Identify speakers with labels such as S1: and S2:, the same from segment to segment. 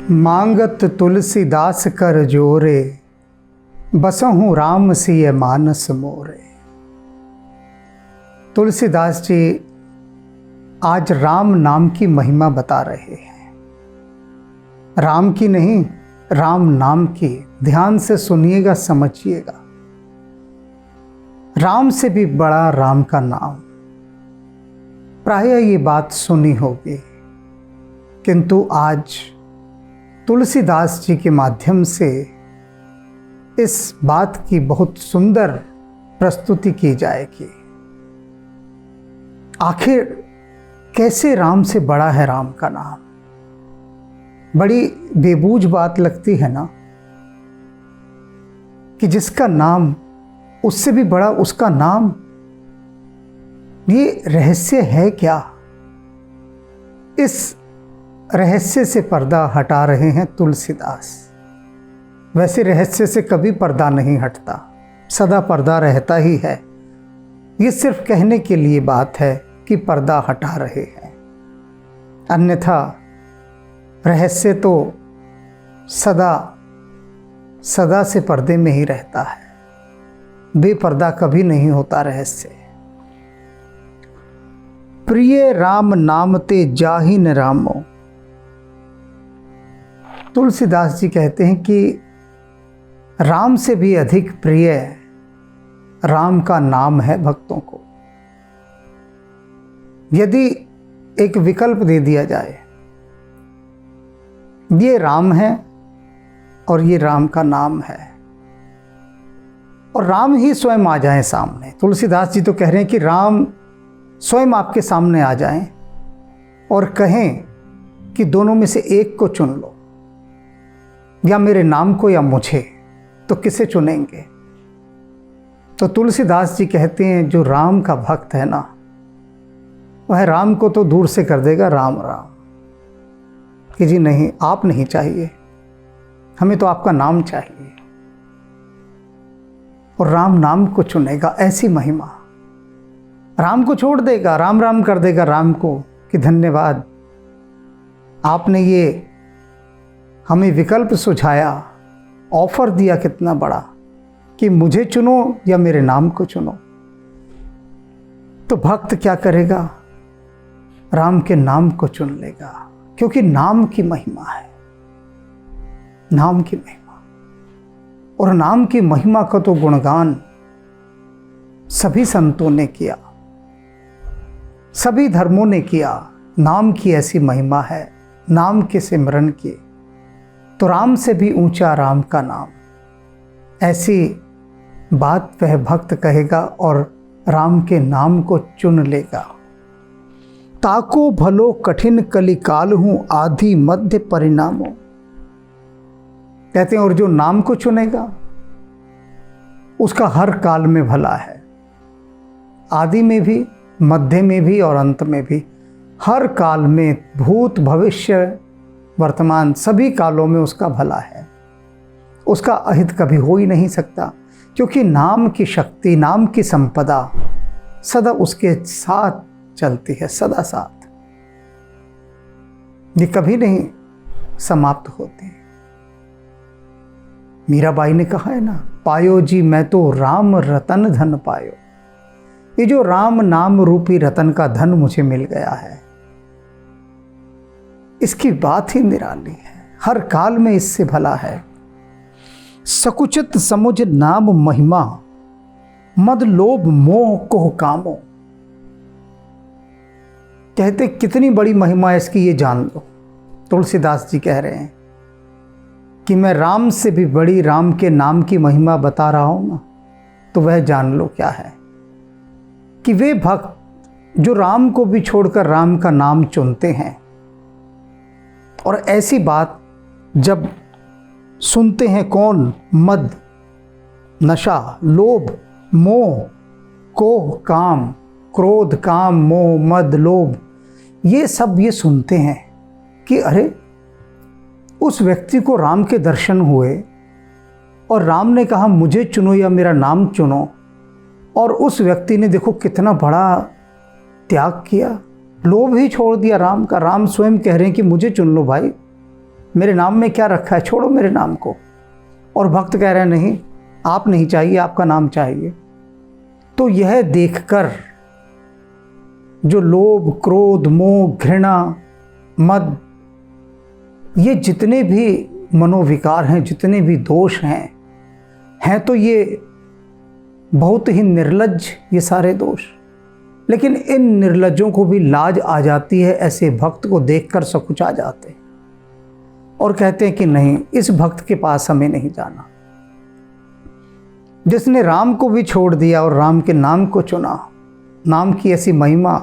S1: मांगत तुलसीदास कर जोरे, बसहूँ राम सिय मानस मोरे। तुलसीदास जी आज राम नाम की महिमा बता रहे हैं। राम की नहीं, राम नाम की। ध्यान से सुनिएगा, समझिएगा। राम से भी बड़ा राम का नाम। प्रायः ये बात सुनी होगी, किंतु आज तुलसीदास जी के माध्यम से इस बात की बहुत सुंदर प्रस्तुति की जाएगी। आखिर कैसे राम से बड़ा है राम का नाम? बड़ी बेबूझ बात लगती है ना, कि जिसका नाम उससे भी बड़ा उसका नाम। ये रहस्य है क्या? इस रहस्य से पर्दा हटा रहे हैं तुलसीदास। वैसे रहस्य से कभी पर्दा नहीं हटता, सदा पर्दा रहता ही है। ये सिर्फ कहने के लिए बात है कि पर्दा हटा रहे हैं, अन्यथा रहस्य तो सदा सदा से पर्दे में ही रहता है। बेपर्दा कभी नहीं होता रहस्य। प्रिय राम नाम ते जाहिन रामो। तुलसीदास जी कहते हैं कि राम से भी अधिक प्रिय राम का नाम है भक्तों को। यदि एक विकल्प दे दिया जाए, ये राम है और ये राम का नाम है, और राम ही स्वयं आ जाएं सामने। तुलसीदास जी तो कह रहे हैं कि राम स्वयं आपके सामने आ जाएं और कहें कि दोनों में से एक को चुन लो, या मेरे नाम को या मुझे, तो किसे चुनेंगे? तो तुलसीदास जी कहते हैं जो राम का भक्त है ना, वह राम को तो दूर से कर देगा राम राम, कि जी नहीं, आप नहीं चाहिए, हमें तो आपका नाम चाहिए। और राम नाम को चुनेगा। ऐसी महिमा। राम को छोड़ देगा, राम राम कर देगा राम को कि धन्यवाद, आपने ये हमें विकल्प सुझाया, ऑफर दिया कितना बड़ा, कि मुझे चुनो या मेरे नाम को चुनो। तो भक्त क्या करेगा? राम के नाम को चुन लेगा, क्योंकि नाम की महिमा है। नाम की महिमा, और नाम की महिमा का तो गुणगान सभी संतों ने किया, सभी धर्मों ने किया। नाम की ऐसी महिमा है, नाम के सिमरन की। तो राम से भी ऊंचा राम का नाम, ऐसी बात वह भक्त कहेगा और राम के नाम को चुन लेगा। ताको भलो कठिन कलिकाल हूं आदि मध्य परिणामों। कहते हैं और जो नाम को चुनेगा उसका हर काल में भला है, आदि में भी, मध्य में भी और अंत में भी। हर काल में, भूत भविष्य वर्तमान सभी कालों में उसका भला है। उसका अहित कभी हो ही नहीं सकता, क्योंकि नाम की शक्ति, नाम की संपदा सदा उसके साथ चलती है, सदा साथ। ये कभी नहीं समाप्त होती। मीराबाई ने कहा है ना, पायो जी मैं तो राम रतन धन पायो। ये जो राम नाम रूपी रतन का धन मुझे मिल गया है, इसकी बात ही निराली है। हर काल में इससे भला है। सकुचित समुझ नाम महिमा, मद लोभ मोह को कामो। कहते कितनी बड़ी महिमा है इसकी, ये जान लो। तुलसीदास जी कह रहे हैं कि मैं राम से भी बड़ी राम के नाम की महिमा बता रहा हूं ना, तो वह जान लो क्या है, कि वे भक्त जो राम को भी छोड़कर राम का नाम चुनते हैं, और ऐसी बात जब सुनते हैं कौन? मद, नशा, लोभ, मोह, कोह, काम, क्रोध, काम, मोह, मद, लोभ, ये सब ये सुनते हैं कि अरे उस व्यक्ति को राम के दर्शन हुए और राम ने कहा मुझे चुनो या मेरा नाम चुनो, और उस व्यक्ति ने देखो कितना बड़ा त्याग किया, लोभ ही छोड़ दिया राम का। राम स्वयं कह रहे हैं कि मुझे चुन लो भाई, मेरे नाम में क्या रखा है, छोड़ो मेरे नाम को। और भक्त कह रहे हैं नहीं, आप नहीं चाहिए, आपका नाम चाहिए। तो यह देखकर जो लोभ, क्रोध, मोह, घृणा, मद, ये जितने भी मनोविकार हैं, जितने भी दोष हैं तो ये बहुत ही निर्लज्ज, ये सारे दोष। लेकिन इन निर्लज्जों को भी लाज आ जाती है, ऐसे भक्त को देखकर सकुचा जाते हैं और कहते हैं कि नहीं, इस भक्त के पास हमें नहीं जाना। जिसने राम को भी छोड़ दिया और राम के नाम को चुना, नाम की ऐसी महिमा।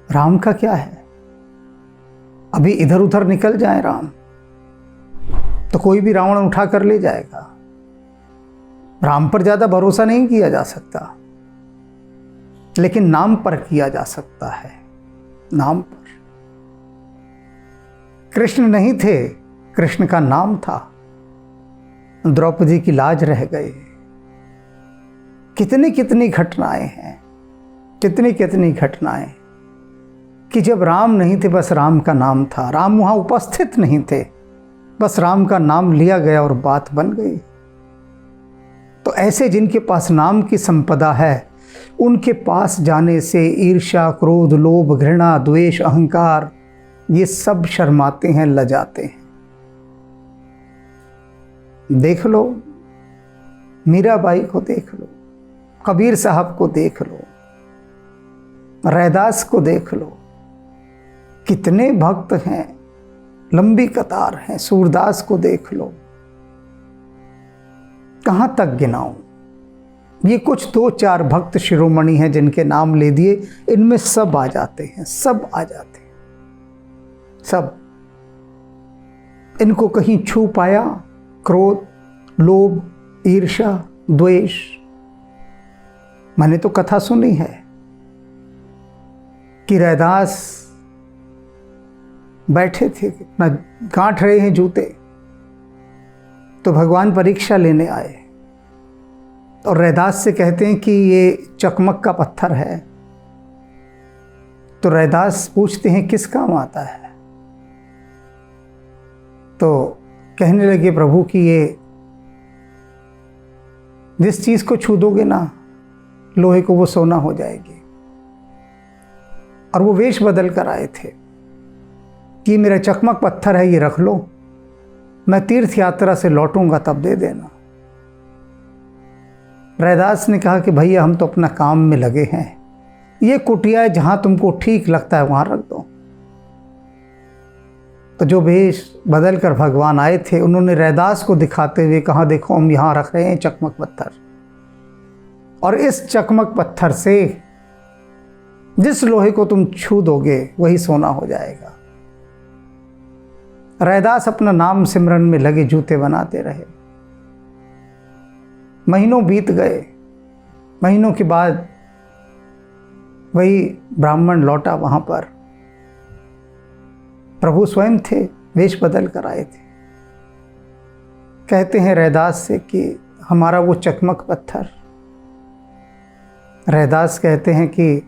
S1: राम का क्या है, अभी इधर उधर निकल जाए राम तो कोई भी रावण उठा कर ले जाएगा। राम पर ज्यादा भरोसा नहीं किया जा सकता, लेकिन नाम पर किया जा सकता है। नाम पर कृष्ण नहीं थे, कृष्ण का नाम था। द्रौपदी की लाज रह गए। कितनी कितनी घटनाएं हैं, कितनी कितनी घटनाएं कि जब राम नहीं थे, बस राम का नाम था। राम वहां उपस्थित नहीं थे, बस राम का नाम लिया गया और बात बन गई। तो ऐसे जिनके पास नाम की संपदा है, उनके पास जाने से ईर्ष्या, क्रोध, लोभ, घृणा, द्वेष, अहंकार, ये सब शर्माते हैं, लजाते हैं। देख लो मीराबाई को, देख लो कबीर साहब को, देख लो रैदास को, देख लो कितने भक्त हैं, लंबी कतार है। सूरदास को देख लो, कहां तक गिनाऊं। ये कुछ 2-4 भक्त शिरोमणि हैं जिनके नाम ले दिए, इनमें सब आ जाते हैं, सब आ जाते हैं, सब। इनको कहीं छू पाया क्रोध, लोभ, ईर्ष्या, द्वेष। मैंने तो कथा सुनी है कि रैदास बैठे थे, अपना गांठ रहे हैं जूते, तो भगवान परीक्षा लेने आए और रैदास से कहते हैं कि ये चकमक का पत्थर है। तो रैदास पूछते हैं किस काम आता है। तो कहने लगे प्रभु कि ये जिस चीज को छू दोगे ना लोहे को, वो सोना हो जाएगी। और वो वेश बदल कर आए थे कि मेरा चकमक पत्थर है, ये रख लो, मैं तीर्थ यात्रा से लौटूंगा तब दे देना। रैदास ने कहा कि भैया हम तो अपना काम में लगे हैं, ये कुटिया है, जहां तुमको ठीक लगता है वहां रख दो। तो जो वेश बदल कर भगवान आए थे, उन्होंने रैदास को दिखाते हुए कहा देखो हम यहां रख रहे हैं चकमक पत्थर, और इस चकमक पत्थर से जिस लोहे को तुम छू दोगे वही सोना हो जाएगा। रैदास अपना नाम सिमरन में लगे जूते बनाते रहे। महीनों बीत गए। महीनों के बाद वही ब्राह्मण लौटा वहां पर। प्रभु स्वयं थे, वेश बदल कर आए थे। कहते हैं रैदास से कि हमारा वो चकमक पत्थर। रैदास कहते हैं कि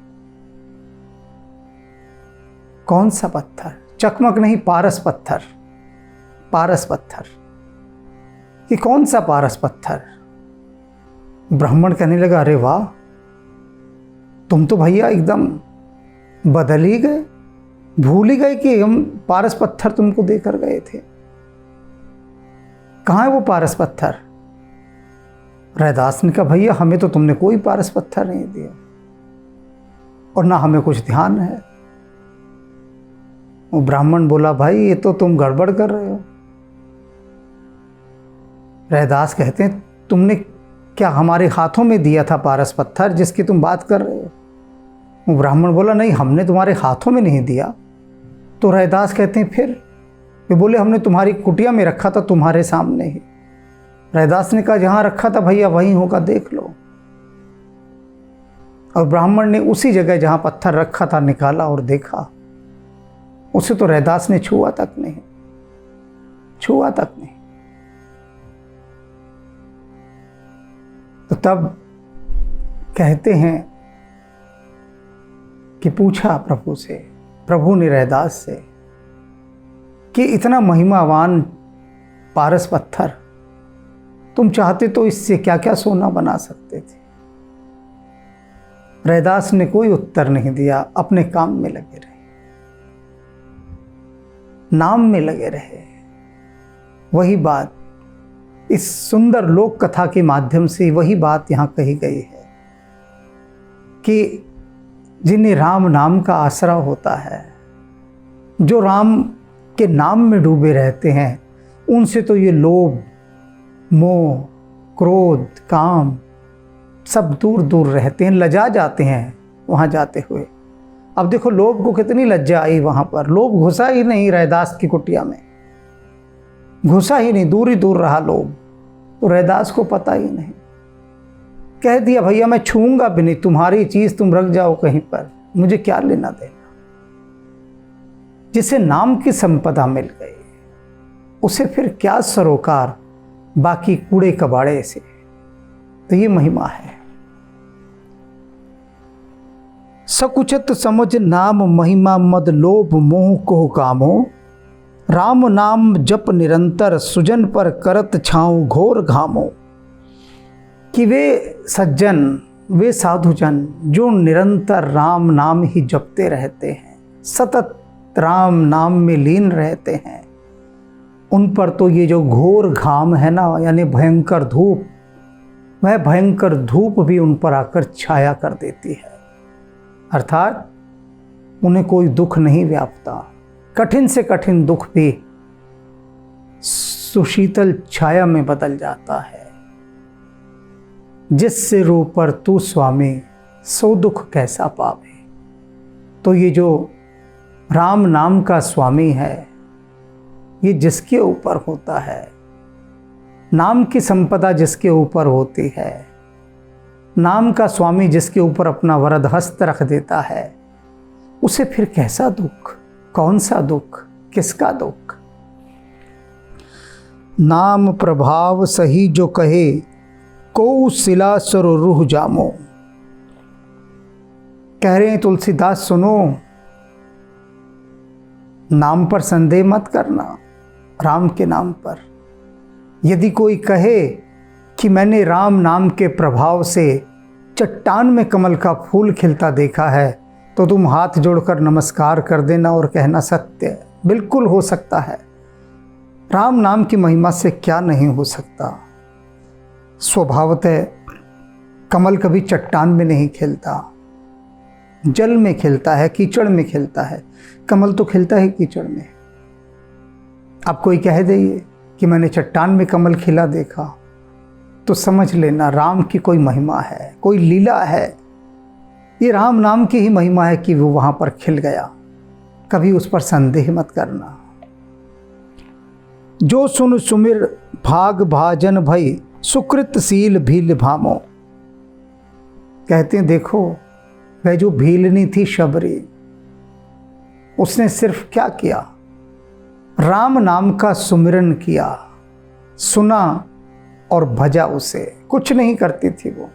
S1: कौन सा पत्थर? चकमक नहीं, पारस पत्थर। पारस पत्थर। कि कौन सा पारस पत्थर? ब्राह्मण कहने लगा अरे वाह, तुम तो भैया एकदम बदल ही गए, भूल ही गए कि हम पारस पत्थर तुमको देकर गए थे। कहाँ है वो पारस पत्थर? रैदास ने कहा भैया हमें तो तुमने कोई पारस पत्थर नहीं दिया और ना हमें कुछ ध्यान है। वो ब्राह्मण बोला भाई ये तो तुम गड़बड़ कर रहे हो। रैदास कहते हैं तुमने क्या हमारे हाथों में दिया था पारस पत्थर जिसकी तुम बात कर रहे हो? वो ब्राह्मण बोला नहीं, हमने तुम्हारे हाथों में नहीं दिया। तो रैदास कहते हैं फिर? वे बोले हमने तुम्हारी कुटिया में रखा था, तुम्हारे सामने ही। रैदास ने कहा जहां रखा था भैया वहीं होगा, देख लो। और ब्राह्मण ने उसी जगह जहां पत्थर रखा था निकाला और देखा, उसे तो रैदास ने छुआ तक नहीं, छुआ तक नहीं। तो तब कहते हैं कि पूछा प्रभु से, प्रभु ने रैदास से कि इतना महिमावान पारस पत्थर, तुम चाहते तो इससे क्या क्या सोना बना सकते थे। रैदास ने कोई उत्तर नहीं दिया, अपने काम में लगे रहे, नाम में लगे रहे। वही बात इस सुंदर लोक कथा के माध्यम से वही बात यहाँ कही गई है कि जिन्हें राम नाम का आसरा होता है, जो राम के नाम में डूबे रहते हैं, उनसे तो ये लोभ, मोह, क्रोध, काम सब दूर दूर रहते हैं, लजा जाते हैं वहाँ जाते हुए। अब देखो लोभ को कितनी लज्जा आई वहाँ पर। लोभ घुसा ही नहीं रैदास की कुटिया में, घुसा ही नहीं, दूर ही दूर रहा लोभ। तो रैदास को पता ही नहीं, कह दिया भैया मैं छूऊंगा भी नहीं, तुम्हारी चीज तुम रख जाओ कहीं पर, मुझे क्या लेना देना। जिसे नाम की संपदा मिल गई उसे फिर क्या सरोकार बाकी कूड़े कबाड़े से। तो ये महिमा है। सकुचत समझ नाम महिमा मद लोभ मोह को कामो, राम नाम जप निरंतर सुजन पर करत छाऊं घोर घामो। कि वे सज्जन, वे साधुजन जो निरंतर राम नाम ही जपते रहते हैं, सतत राम नाम में लीन रहते हैं, उन पर तो ये जो घोर घाम है ना, यानी भयंकर धूप, वह भयंकर धूप भी उन पर आकर छाया कर देती है। अर्थात उन्हें कोई दुख नहीं व्यापता। कठिन से कठिन दुख भी सुशीतल छाया में बदल जाता है। जिससे रो पर तू स्वामी सो दुख कैसा पावे। तो ये जो राम नाम का स्वामी है, ये जिसके ऊपर होता है, नाम की संपदा जिसके ऊपर होती है, नाम का स्वामी जिसके ऊपर अपना वरद हस्त रख देता है, उसे फिर कैसा दुख, कौन सा दुख, किसका दुख। नाम प्रभाव सही जो कहे को सिला सुर रूह जामो। कह रहे हैं तुलसीदास सुनो, नाम पर संदेह मत करना, राम के नाम पर। यदि कोई कहे कि मैंने राम नाम के प्रभाव से चट्टान में कमल का फूल खिलता देखा है, तो तुम हाथ जोड़कर नमस्कार कर देना और कहना सत्य, बिल्कुल हो सकता है। राम नाम की महिमा से क्या नहीं हो सकता। स्वभावतः कमल कभी चट्टान में नहीं खिलता, जल में खिलता है, कीचड़ में खिलता है। कमल तो खिलता है कीचड़ में। अब कोई कह दे कि मैंने चट्टान में कमल खिला देखा, तो समझ लेना राम की कोई महिमा है, कोई लीला है। ये राम नाम की ही महिमा है कि वो वहां पर खिल गया। कभी उस पर संदेह मत करना। जो सुन सुमिर भाग भाजन भई सुकृतशील भील भामो। कहते हैं देखो, वह जो भीलनी थी शबरी, उसने सिर्फ क्या किया, राम नाम का सुमिरन किया, सुना और भजा उसे। कुछ नहीं करती थी वो।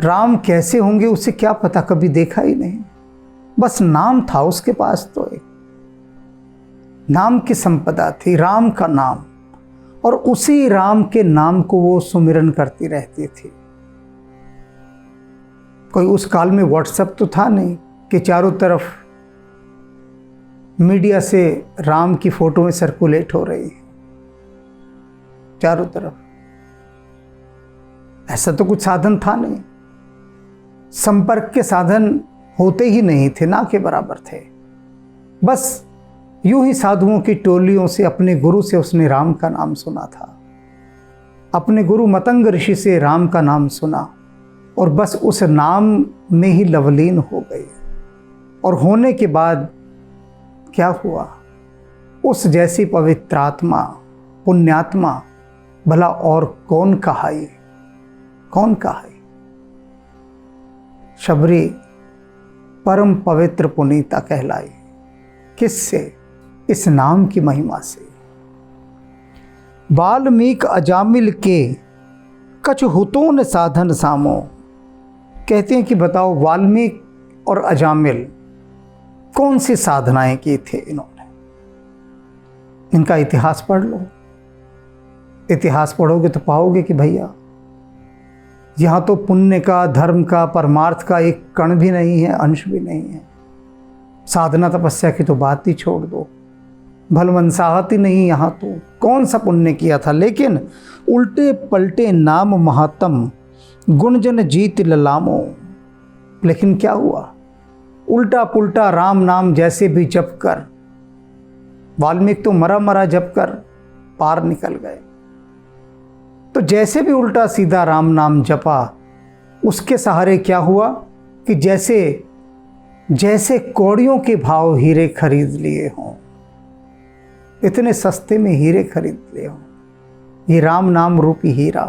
S1: राम कैसे होंगे उसे क्या पता, कभी देखा ही नहीं। बस नाम था उसके पास, तो एक नाम की संपदा थी, राम का नाम, और उसी राम के नाम को वो सुमिरन करती रहती थी। कोई उस काल में व्हाट्सएप तो था नहीं कि चारों तरफ मीडिया से राम की फोटो में सर्कुलेट हो रही है चारों तरफ। ऐसा तो कुछ साधन था नहीं। संपर्क के साधन होते ही नहीं थे, ना के बराबर थे। बस यूं ही साधुओं की टोलियों से अपने गुरु से उसने राम का नाम सुना था। अपने गुरु मतंग ऋषि से राम का नाम सुना और बस उस नाम में ही लवलीन हो गई। और होने के बाद क्या हुआ, उस जैसी पवित्रात्मा, पुण्यात्मा भला और कौन कहाई, कौन कहाई। शबरी परम पवित्र पुनीता कहलाई। किससे? इस नाम की महिमा से। वाल्मीक अजामिल के कछ हुतों साधन सामो। कहते हैं कि बताओ वाल्मीक और अजामिल कौन सी साधनाएं की थे इन्होंने। इनका इतिहास पढ़ लो। इतिहास पढ़ोगे तो पाओगे कि भैया यहाँ तो पुण्य का, धर्म का, परमार्थ का एक कण भी नहीं है, अंश भी नहीं है। साधना तपस्या की तो बात ही छोड़ दो, भलमनसाहत ही नहीं यहाँ तो। कौन सा पुण्य किया था, लेकिन उल्टे पलटे नाम महात्म, गुणजन जीत ललामो। लेकिन क्या हुआ, उल्टा पुल्टा राम नाम जैसे भी जप कर, वाल्मीकि तो मरा मरा जप कर पार निकल गए। तो जैसे भी उल्टा सीधा राम नाम जपा, उसके सहारे क्या हुआ कि जैसे जैसे कौड़ियों के भाव हीरे खरीद लिए हों, इतने सस्ते में हीरे खरीद लिए हों। ये राम नाम रूपी हीरा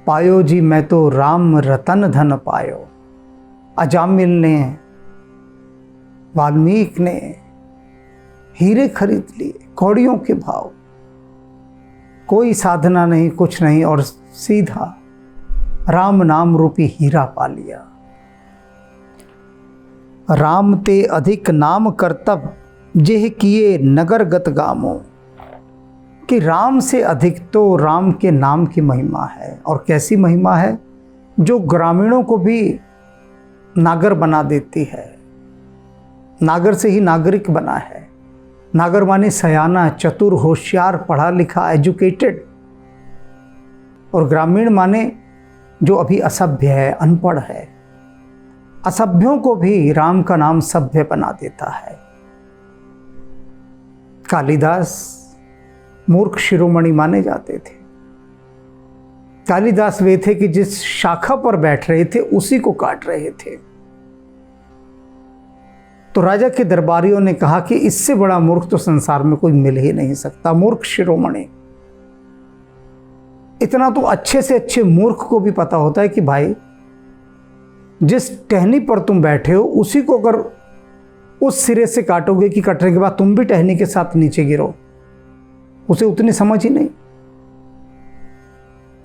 S1: पायो जी, मैं तो राम रतन धन पायो। अजामिल ने, वाल्मीकि ने हीरे खरीद लिए, कौड़ियों के भाव, कोई साधना नहीं, कुछ नहीं, और सीधा राम नाम रूपी हीरा पा लिया। राम ते अधिक नाम करतब, जेह किए नगर गत गामो। कि राम से अधिक तो राम के नाम की महिमा है। और कैसी महिमा है, जो ग्रामीणों को भी नागर बना देती है। नागर से ही नागरिक बना है। नागर माने सयाना, चतुर, होशियार, पढ़ा लिखा, एजुकेटेड। और ग्रामीण माने जो अभी असभ्य है, अनपढ़ है। असभ्यों को भी राम का नाम सभ्य बना देता है। कालिदास मूर्ख शिरोमणि माने जाते थे। कालिदास वे थे कि जिस शाखा पर बैठ रहे थे उसी को काट रहे थे। तो राजा के दरबारियों ने कहा कि इससे बड़ा मूर्ख तो संसार में कोई मिल ही नहीं सकता। मूर्ख शिरोमणि, इतना तो अच्छे से अच्छे मूर्ख को भी पता होता है कि भाई जिस टहनी पर तुम बैठे हो उसी को अगर उस सिरे से काटोगे कि कटने के बाद तुम भी टहनी के साथ नीचे गिरो, उसे उतनी समझ ही नहीं।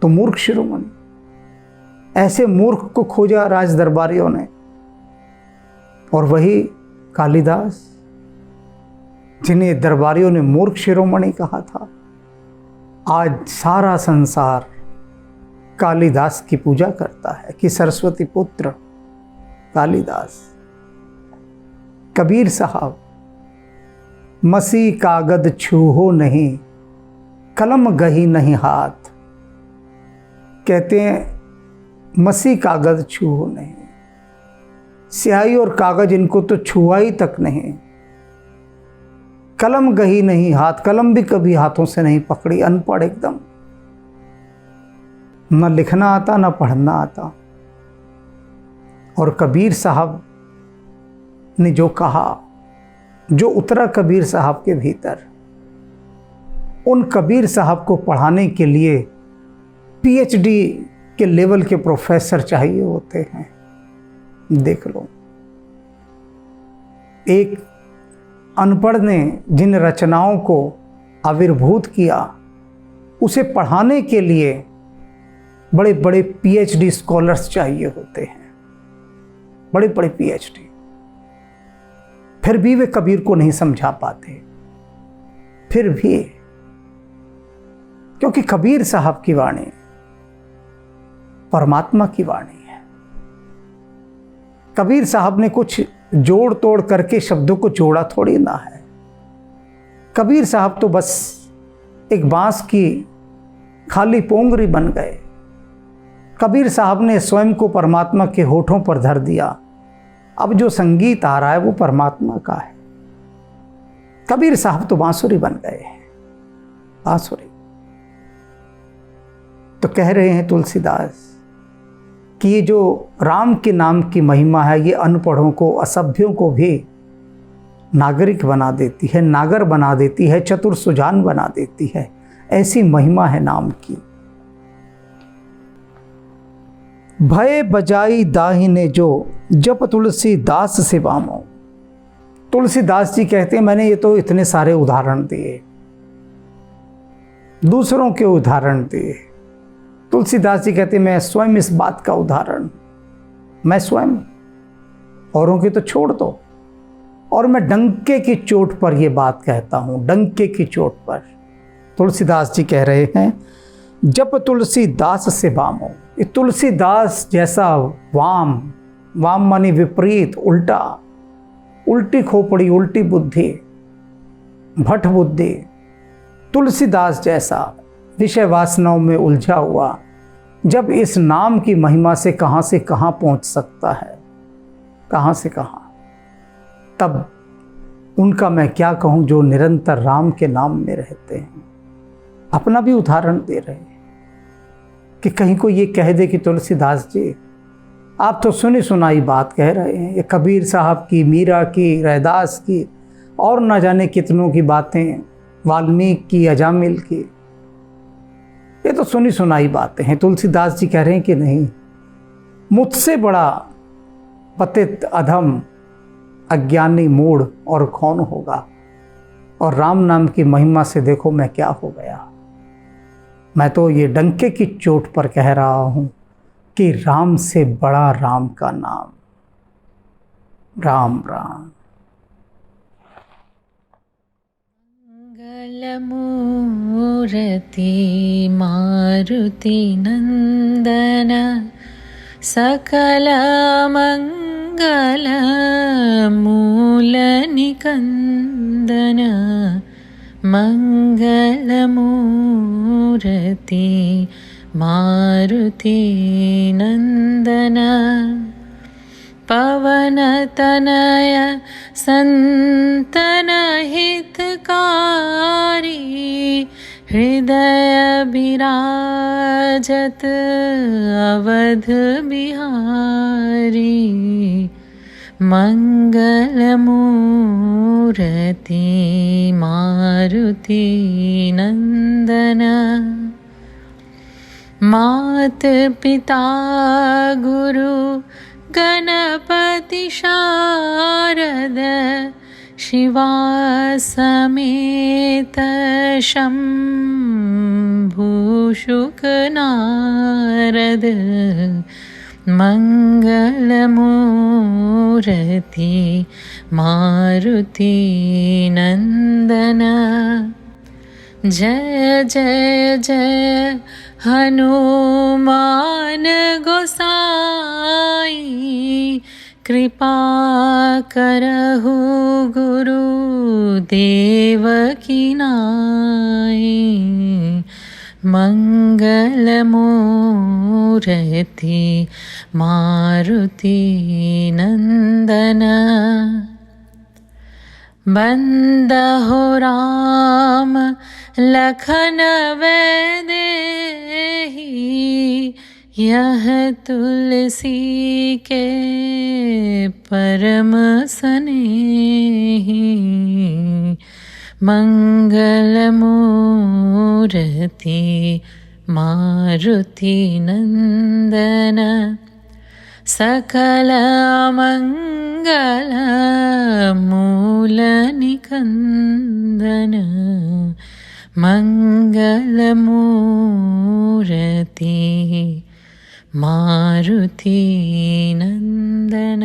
S1: तो मूर्ख शिरोमणि, ऐसे मूर्ख को खोजा राज दरबारियों ने। और वही कालिदास, जिन्हें दरबारियों ने मूर्ख शिरोमणि कहा था, आज सारा संसार कालिदास की पूजा करता है कि सरस्वती पुत्र कालिदास। कबीर साहब, मसी कागद छूहो नहीं, कलम गही नहीं हाथ। कहते हैं मसी कागज छूहो नहीं, स्याही और कागज इनको तो छुआ ही तक नहीं। कलम गही नहीं हाथ, कलम भी कभी हाथों से नहीं पकड़ी। अनपढ़ एकदम, न लिखना आता न पढ़ना आता। और कबीर साहब ने जो कहा, जो उतरा कबीर साहब के भीतर, उन कबीर साहब को पढ़ाने के लिए पीएचडी के लेवल के प्रोफेसर चाहिए होते हैं। देख लो, एक अनपढ़ ने जिन रचनाओं को आविर्भूत किया, उसे पढ़ाने के लिए बड़े बड़े पीएचडी स्कॉलर्स चाहिए होते हैं, बड़े बड़े पीएचडी। फिर भी वे कबीर को नहीं समझा पाते। फिर भी, क्योंकि कबीर साहब की वाणी परमात्मा की वाणी है। कबीर साहब ने कुछ जोड़ तोड़ करके शब्दों को जोड़ा थोड़ी ना है। कबीर साहब तो बस एक बांस की खाली पोंगरी बन गए। कबीर साहब ने स्वयं को परमात्मा के होठों पर धर दिया। अब जो संगीत आ रहा है वो परमात्मा का है। कबीर साहब तो बांसुरी बन गए हैं, बांसुरी। तो कह रहे हैं तुलसीदास कि ये जो राम के नाम की महिमा है, ये अनपढ़ों को, असभ्यों को भी नागरिक बना देती है, नागर बना देती है, चतुर सुजान बना देती है। ऐसी महिमा है नाम की। भय बजाई दाहिने जो, जप तुलसीदास से बामो। तुलसीदास जी कहते हैं, मैंने ये तो इतने सारे उदाहरण दिए, दूसरों के उदाहरण दिए। तुलसीदास जी कहते हैं, मैं स्वयं इस बात का उदाहरण, मैं स्वयं, औरों के तो छोड़ दो, और मैं डंके की चोट पर ये बात कहता हूँ, डंके की चोट पर। तुलसीदास जी कह रहे हैं, जब तुलसीदास से वामो। ये तुलसीदास जैसा वाम, वाम मानी विपरीत, उल्टा, उल्टी खोपड़ी, उल्टी बुद्धि, भट बुद्धि, तुलसीदास जैसा विषय वासनाओं में उलझा हुआ जब इस नाम की महिमा से कहाँ पहुंच सकता है, कहाँ से कहाँ। तब उनका मैं क्या कहूँ जो निरंतर राम के नाम में रहते हैं। अपना भी उदाहरण दे रहे हैं कि कहीं को ये कह दे कि तुलसीदास जी आप तो सुनी सुनाई बात कह रहे हैं, ये कबीर साहब की, मीरा की, रैदास की और न जाने कितनों की बातें, वाल्मीकि की, अजामिल की, ये तो सुनी सुनाई बातें हैं। तुलसीदास जी कह रहे हैं कि नहीं, मुझसे बड़ा पतित, अधम, अज्ञानी, मूढ़ और कौन होगा। और राम नाम की महिमा से देखो मैं क्या हो गया। मैं तो ये डंके की चोट पर कह रहा हूं कि राम से बड़ा राम का नाम। राम राम।
S2: मूर्ति मारुति नंदन सकल मंगल मूल निकंदन मंगल मूर्ति मारुति नंदन पवन तनय संतन हितकारी हृदय विराजत अवध बिहारी मंगल मूर्ति मारुति नंदन मात पिता गुरु गणपति शारद शिवा समेत शंभु शुक नारद मंगल मूर्ति मारुति नंदन जय जय जय हनुमान गोसाई कृपा करहु गुरु देव की नाई मंगल मूर्ति मारुति नंदन बंदहो राम लखन वैदेही यह तुलसी के परम स्नेही मंगल मूर्ति मारुति नंदन सकल मंगल मूल निकंदन मंगल मूर्ति मारुति नंदन।